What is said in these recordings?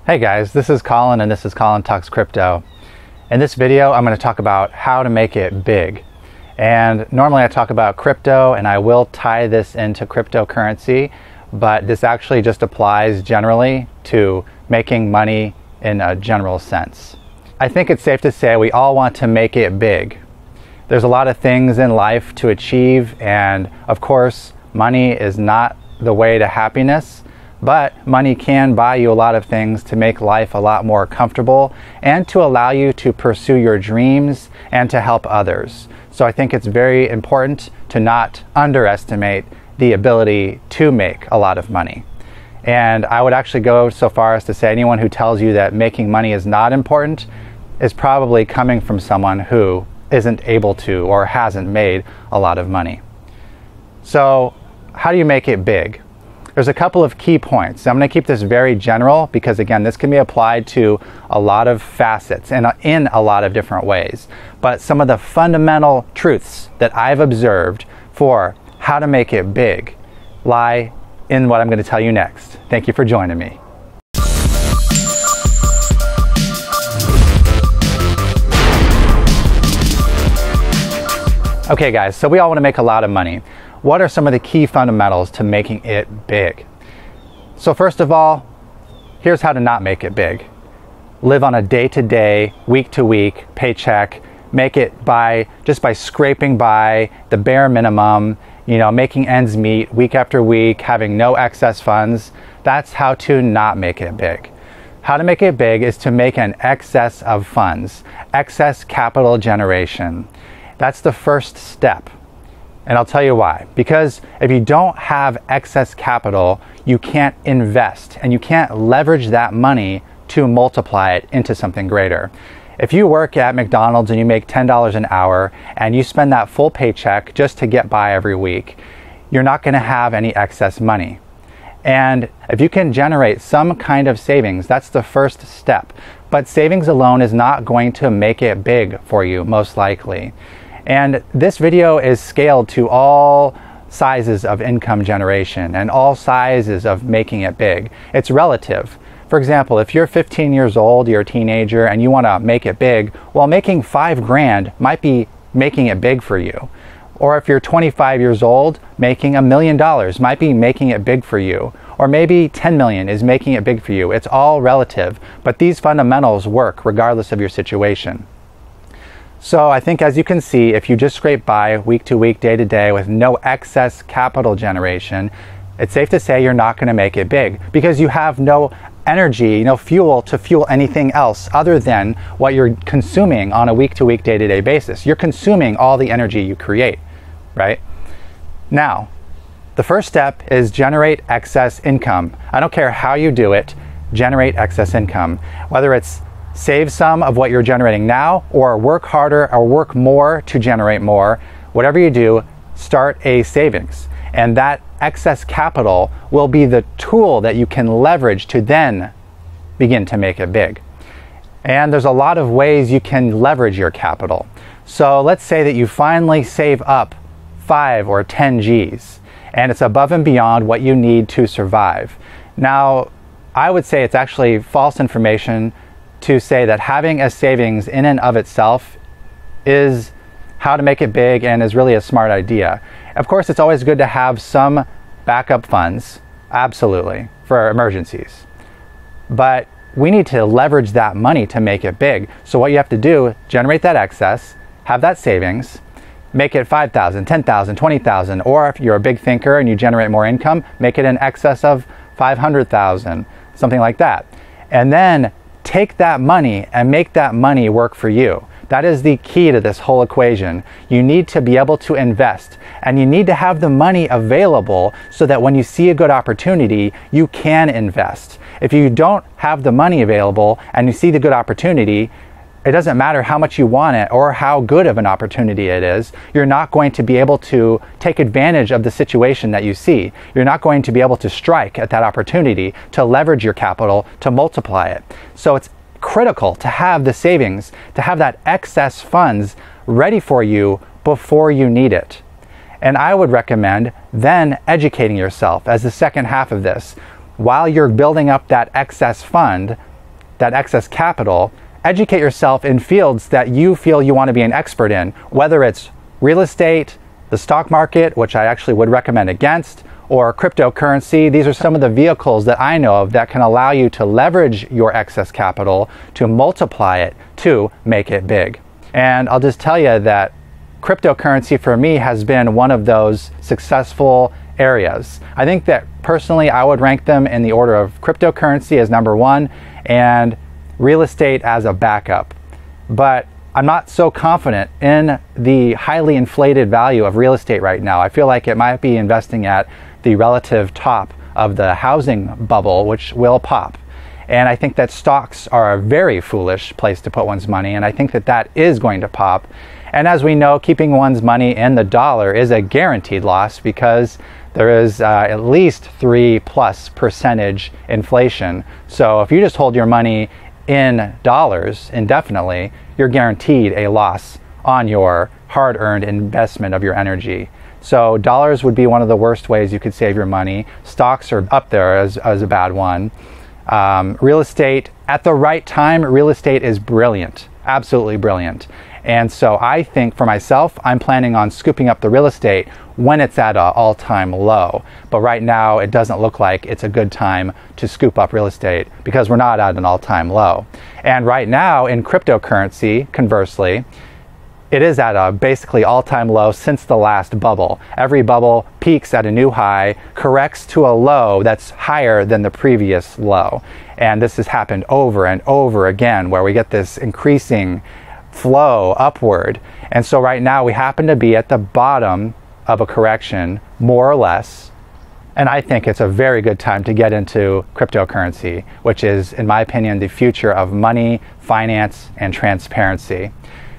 Hey guys, this is Colin and this is Colin Talks Crypto. In this video, I'm going to talk about how to make it big. And normally I talk about crypto and I will tie this into cryptocurrency, but this actually just applies generally to making money in a general sense. I think it's safe to say we all want to make it big. There's a lot of things in life to achieve, and of course, money is not the way to happiness. But money can buy you a lot of things to make life a lot more comfortable and to allow you to pursue your dreams and to help others. So I think it's very important to not underestimate the ability to make a lot of money. And I would actually go so far as to say anyone who tells you that making money is not important is probably coming from someone who isn't able to or hasn't made a lot of money. So how do you make it big? There's a couple of key points. I'm going to keep this very general because, again, this can be applied to a lot of facets and in a lot of different ways. But some of the fundamental truths that I've observed for how to make it big lie in what I'm going to tell you next. Thank you for joining me. Okay guys, so we all want to make a lot of money. What are some of the key fundamentals to making it big? So first of all, here's how to not make it big. Live on a day-to-day, week-to-week paycheck. Make it just by scraping by the bare minimum, making ends meet week after week, having no excess funds. That's how to not make it big. How to make it big is to make an excess of funds, excess capital generation. That's the first step. And I'll tell you why. Because if you don't have excess capital, you can't invest and you can't leverage that money to multiply it into something greater. If you work at McDonald's and you make $10 an hour and you spend that full paycheck just to get by every week, you're not going to have any excess money. And if you can generate some kind of savings, that's the first step. But savings alone is not going to make it big for you, most likely. And this video is scaled to all sizes of income generation and all sizes of making it big. It's relative. For example, if you're 15 years old, you're a teenager, and you want to make it big, well, making $5,000 might be making it big for you. Or if you're 25 years old, making $1 million might be making it big for you. Or maybe 10 million is making it big for you. It's all relative, but these fundamentals work regardless of your situation. So I think, as you can see, if you just scrape by week to week, day to day with no excess capital generation, it's safe to say you're not going to make it big because you have no energy, no fuel to fuel anything else other than what you're consuming on a week to week, day to day basis. You're consuming all the energy you create, right? Now, the first step is generate excess income. I don't care how you do it, generate excess income. Whether it's save some of what you're generating now or work harder or work more to generate more, whatever you do, start a savings. And that excess capital will be the tool that you can leverage to then begin to make it big. And there's a lot of ways you can leverage your capital. So let's say that you finally save up 5 or 10 G's and it's above and beyond what you need to survive. Now, I would say it's actually false information to say that having a savings in and of itself is how to make it big and is really a smart idea. Of course, it's always good to have some backup funds, absolutely, for emergencies. But we need to leverage that money to make it big. So what you have to do, generate that excess, have that savings, make it 5,000, 10,000, 20,000, or if you're a big thinker and you generate more income, make it in excess of 500,000, something like that. And then take that money and make that money work for you. That is the key to this whole equation. You need to be able to invest, and you need to have the money available so that when you see a good opportunity, you can invest. If you don't have the money available and you see the good opportunity, it doesn't matter how much you want it or how good of an opportunity it is, you're not going to be able to take advantage of the situation that you see. You're not going to be able to strike at that opportunity to leverage your capital to multiply it. So it's critical to have the savings, to have that excess funds ready for you before you need it. And I would recommend then educating yourself as the second half of this. While you're building up that excess fund, that excess capital, educate yourself in fields that you feel you want to be an expert in, whether it's real estate, the stock market, which I actually would recommend against, or cryptocurrency. These are some of the vehicles that I know of that can allow you to leverage your excess capital to multiply it to make it big. And I'll just tell you that cryptocurrency for me has been one of those successful areas. I think that personally I would rank them in the order of cryptocurrency as number one and real estate as a backup. But I'm not so confident in the highly inflated value of real estate right now. I feel like it might be investing at the relative top of the housing bubble, which will pop. And I think that stocks are a very foolish place to put one's money, and I think that that is going to pop. And as we know, keeping one's money in the dollar is a guaranteed loss because there is at least 3+% inflation. So if you just hold your money in dollars indefinitely, you're guaranteed a loss on your hard-earned investment of your energy. So dollars would be one of the worst ways you could save your money. Stocks are up there as a bad one. Real estate, at the right time, real estate is brilliant, absolutely brilliant. And so I think for myself, I'm planning on scooping up the real estate when it's at an all-time low. But right now, it doesn't look like it's a good time to scoop up real estate because we're not at an all-time low. And right now in cryptocurrency, conversely, it is at a basically all-time low since the last bubble. Every bubble peaks at a new high, corrects to a low that's higher than the previous low. And this has happened over and over again where we get this increasing flow upward. And so right now we happen to be at the bottom of a correction, more or less. And I think it's a very good time to get into cryptocurrency, which is, in my opinion, the future of money, finance, and transparency.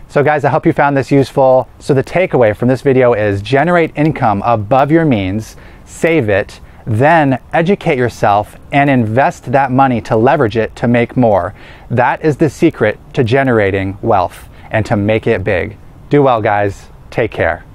So guys, I hope you found this useful. So the takeaway from this video is generate income above your means, save it, then educate yourself and invest that money to leverage it to make more. That is the secret to generating wealth and to make it big. Do well, guys. Take care.